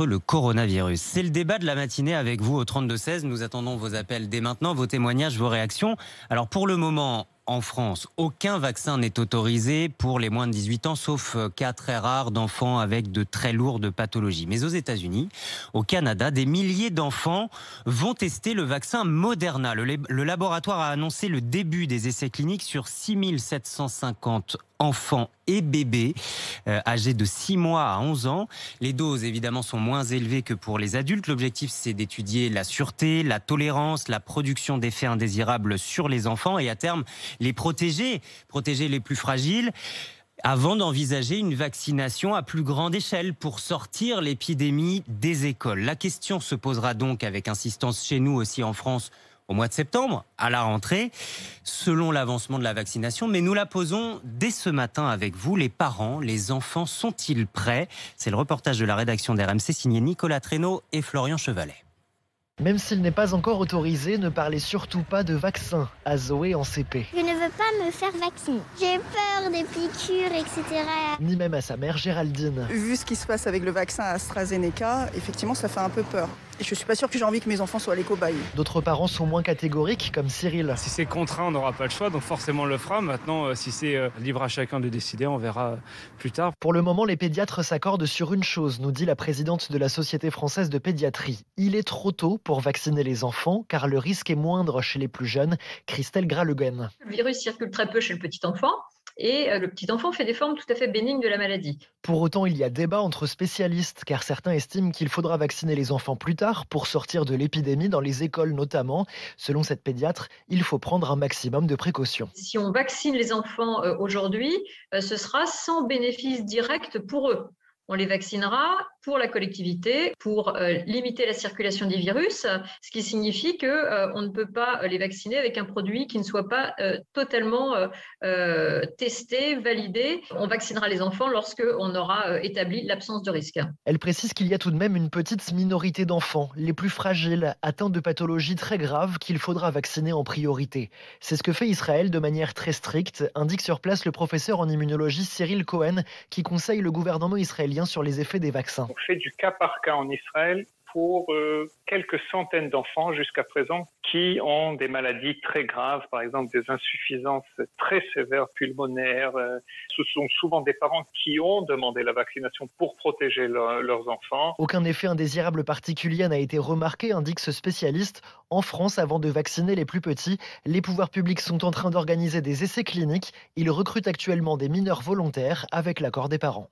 Le coronavirus. C'est le débat de la matinée avec vous au 32-16. Nous attendons vos appels dès maintenant, vos témoignages, vos réactions. Alors pour le moment, en France, aucun vaccin n'est autorisé pour les moins de 18 ans, sauf cas très rares d'enfants avec de très lourdes pathologies. Mais aux États-Unis, au Canada, des milliers d'enfants vont tester le vaccin Moderna. Le laboratoire a annoncé le début des essais cliniques sur 6750 enfants et bébés âgés de 6 mois à 11 ans. Les doses, évidemment, sont moins élevées que pour les adultes. L'objectif, c'est d'étudier la sûreté, la tolérance, la production d'effets indésirables sur les enfants et à terme, les protéger les plus fragiles avant d'envisager une vaccination à plus grande échelle pour sortir l'épidémie des écoles. La question se posera donc avec insistance chez nous aussi en France au mois de septembre, à la rentrée, selon l'avancement de la vaccination. Mais nous la posons dès ce matin avec vous. Les parents, les enfants, sont-ils prêts? C'est le reportage de la rédaction d'RMC signé Nicolas Traîneau et Florian Chevalet. Même s'il n'est pas encore autorisé, ne parlez surtout pas de vaccin à Zoé en CP. Je ne veux pas me faire vacciner. J'ai peur des piqûres, etc. Ni même à sa mère Géraldine. Vu ce qui se passe avec le vaccin AstraZeneca, effectivement, ça fait un peu peur. Et je suis pas sûre que j'ai envie que mes enfants soient les cobayes. D'autres parents sont moins catégoriques, comme Cyril. Si c'est contraint, on n'aura pas le choix, donc forcément on le fera. Maintenant, si c'est libre à chacun de décider, on verra plus tard. Pour le moment, les pédiatres s'accordent sur une chose, nous dit la présidente de la Société française de pédiatrie. Il est trop tôt pour vacciner les enfants, car le risque est moindre chez les plus jeunes. Christelle Gralegen. Le virus circule très peu chez le petit enfant. Et le petit enfant fait des formes tout à fait bénignes de la maladie. Pour autant, il y a débat entre spécialistes, car certains estiment qu'il faudra vacciner les enfants plus tard pour sortir de l'épidémie, dans les écoles notamment. Selon cette pédiatre, il faut prendre un maximum de précautions. Si on vaccine les enfants aujourd'hui, ce sera sans bénéfice direct pour eux. On les vaccinera pour la collectivité, pour limiter la circulation des virus, ce qui signifie qu'on ne peut pas les vacciner avec un produit qui ne soit pas totalement testé, validé. On vaccinera les enfants lorsqu'on aura établi l'absence de risque. Elle précise qu'il y a tout de même une petite minorité d'enfants, les plus fragiles, atteints de pathologies très graves qu'il faudra vacciner en priorité. C'est ce que fait Israël de manière très stricte, indique sur place le professeur en immunologie Cyril Cohen, qui conseille le gouvernement israélien sur les effets des vaccins. On fait du cas par cas en Israël pour quelques centaines d'enfants jusqu'à présent qui ont des maladies très graves, par exemple des insuffisances très sévères pulmonaires. Ce sont souvent des parents qui ont demandé la vaccination pour protéger leurs enfants. Aucun effet indésirable particulier n'a été remarqué, indique ce spécialiste. En France, avant de vacciner les plus petits, les pouvoirs publics sont en train d'organiser des essais cliniques. Ils recrutent actuellement des mineurs volontaires avec l'accord des parents.